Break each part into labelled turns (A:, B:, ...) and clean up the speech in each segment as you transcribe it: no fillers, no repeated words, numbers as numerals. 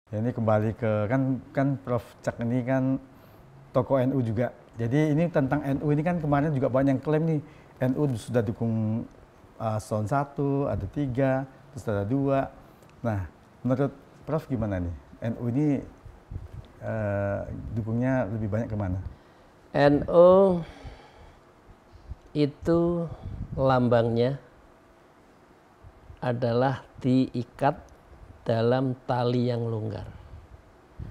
A: Ya, ini kembali ke kan Prof Cak ini kan tokoh NU juga. Jadi ini tentang NU ini kan kemarin juga banyak yang klaim nih NU sudah dukung Zon 1, ada 3, terus ada 2. Nah, menurut Prof gimana nih? NU ini dukungnya lebih banyak kemana?
B: NU itu lambangnya adalah diikat dalam tali yang longgar.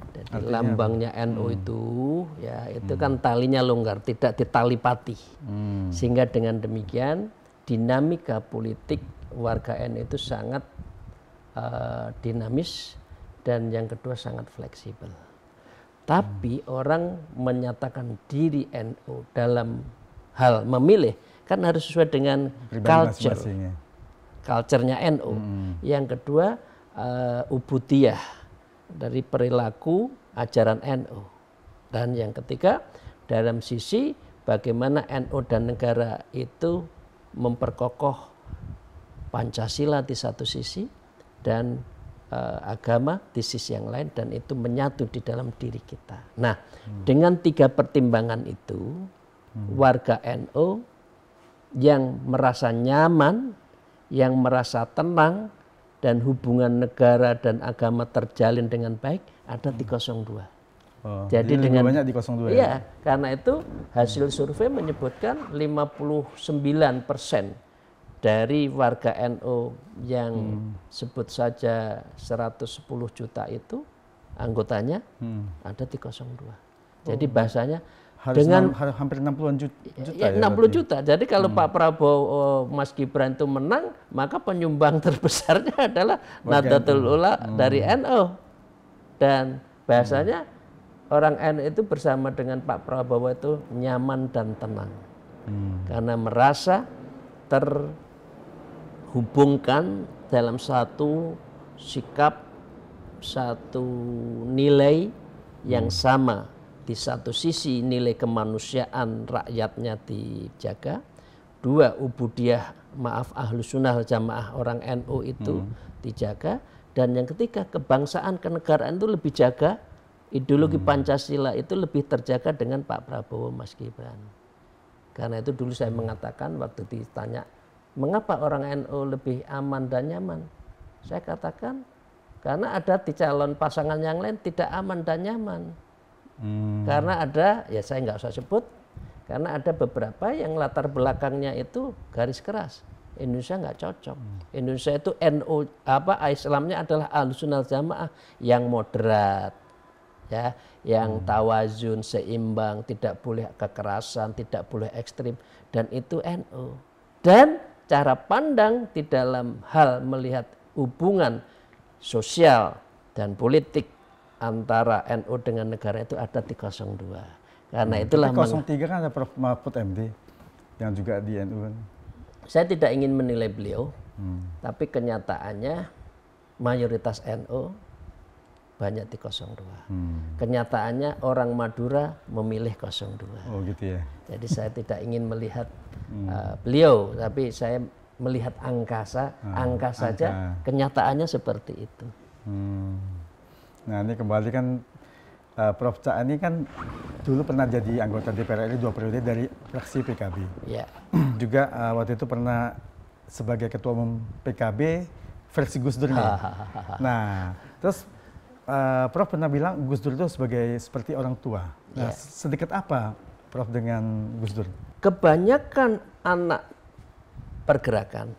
B: Jadi
A: Artinya
B: lambangnya NU itu ya itu kan talinya longgar, tidak ditali patih. Sehingga dengan demikian dinamika politik warga NU itu sangat dinamis dan yang kedua sangat fleksibel. Tapi orang menyatakan diri NU dalam hal memilih kan harus sesuai dengan culture, culture-nya NU. Yang kedua ubudiyah dari perilaku ajaran NU. Dan yang ketiga dalam sisi bagaimana NU dan negara itu memperkokoh Pancasila di satu sisi dan agama di sisi yang lain, dan itu menyatu di dalam diri kita. Nah, dengan 3 pertimbangan itu warga NU yang merasa nyaman, yang merasa tenang dan hubungan negara dan agama terjalin dengan baik ada di 02.
A: Jadi dengan banyak di 02
B: ya? Iya, karena itu hasil survei menyebutkan 59% dari warga NU yang sebut saja 110 juta itu anggotanya ada di 02. Jadi bahasanya
A: harus
B: dengan
A: hampir 60-an juta
B: ya, 60 juta. Jadi kalau Pak Prabowo, Mas Gibran itu menang, maka penyumbang terbesarnya adalah Nahdlatul Ulama dari NU. Dan bahasanya orang NU itu bersama dengan Pak Prabowo itu nyaman dan tenang. Karena merasa terhubungkan dalam satu sikap, satu nilai yang sama. Di satu sisi nilai kemanusiaan rakyatnya dijaga, 2 ubudiyah ahlus sunnah jamaah orang NU itu dijaga, dan yang ketiga kebangsaan kenegaraan itu lebih jaga, ideologi Pancasila itu lebih terjaga dengan Pak Prabowo, Mas Gibran. Karena itu dulu saya mengatakan waktu ditanya mengapa orang NU lebih aman dan nyaman, saya katakan karena ada di calon pasangan yang lain tidak aman dan nyaman. Karena ada, ya saya nggak usah sebut, karena ada beberapa yang latar belakangnya itu garis keras. Indonesia nggak cocok. Indonesia itu NU Islamnya adalah Ahlus Sunnah Jamaah yang moderat, ya, yang tawazun, seimbang, tidak boleh kekerasan, tidak boleh ekstrim, dan itu NU. Dan cara pandang di dalam hal melihat hubungan sosial dan politik antara NU dengan negara itu ada di 02. Karena itulah
A: 03 kan ada Prof Mahfud MD yang juga di NU kan.
B: Saya tidak ingin menilai beliau, tapi kenyataannya mayoritas NU banyak di 02. Kenyataannya orang Madura memilih 02.
A: Oh gitu ya.
B: Jadi saya tidak ingin melihat beliau, tapi saya melihat angka saja, kenyataannya seperti itu.
A: Nah ini kembali kan Prof Cak ini kan dulu pernah jadi anggota DPR RI 2 periode dari fraksi PKB.
B: Ya.
A: Juga waktu itu pernah sebagai ketua umum PKB versi Gus Dur nih. Nah terus Prof pernah bilang Gus Dur itu seperti orang tua. Nah sedekat apa Prof dengan Gus Dur?
B: Kebanyakan anak pergerakan,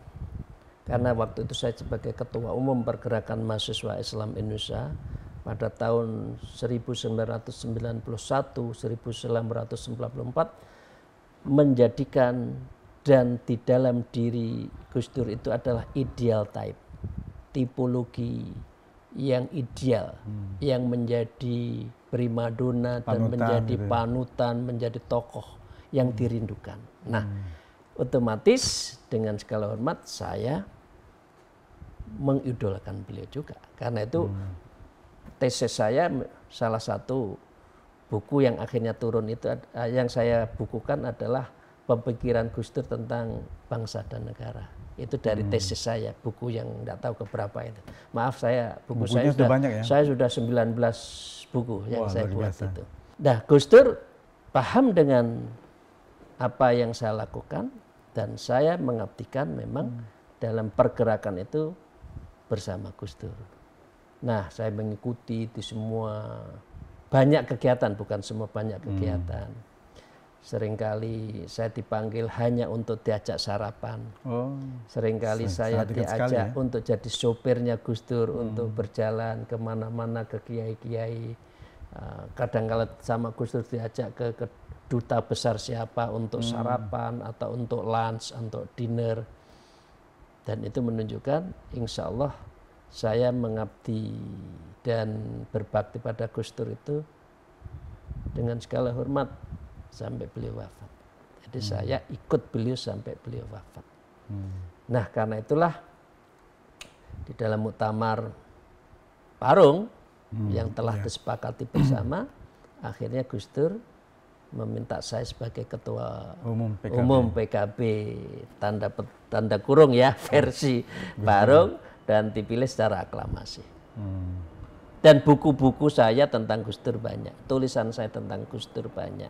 B: karena waktu itu saya sebagai ketua umum pergerakan mahasiswa Islam Indonesia pada tahun 1991, 1994 menjadikan dan di dalam diri Gus Dur itu adalah ideal type, tipologi yang ideal, yang menjadi primadona dan menjadi panutan, menjadi tokoh yang dirindukan. Nah, otomatis dengan segala hormat saya mengidolakan beliau juga. Karena itu tesis saya, salah satu buku yang akhirnya turun itu yang saya bukukan adalah pemikiran Gus Dur tentang bangsa dan negara. Itu dari tesis saya, buku yang enggak tahu keberapa itu. Maaf saya,
A: Bukunya sudah banyak ya?
B: Saya sudah 19 buku yang
A: Wah,
B: saya
A: luar
B: buat
A: biasa.
B: itu. Nah, Gus Dur paham dengan apa yang saya lakukan dan saya mengabdikan memang dalam pergerakan itu bersama Gus Dur. Nah, saya mengikuti di semua banyak kegiatan, bukan semua banyak kegiatan. Seringkali saya dipanggil hanya untuk diajak sarapan.
A: Oh,
B: Seringkali saya
A: sangat dekat sekali
B: diajak
A: ya?
B: untuk jadi sopirnya Gus Dur untuk berjalan kemana-mana ke kiai-kiai. Kadang-kala sama Gus Dur diajak ke duta besar siapa untuk sarapan atau untuk lunch, untuk dinner. Dan itu menunjukkan insya Allah saya mengabdi dan berbakti pada Gus Dur itu dengan segala hormat sampai beliau wafat. Jadi saya ikut beliau sampai beliau wafat. Nah, karena itulah di dalam muktamar Parung yang telah disepakati bersama, akhirnya Gus Dur meminta saya sebagai ketua umum PKB tanda kurung ya versi Parung dan dipilih secara aklamasi. Dan buku-buku saya tentang Gus Dur banyak, tulisan saya tentang Gus Dur banyak.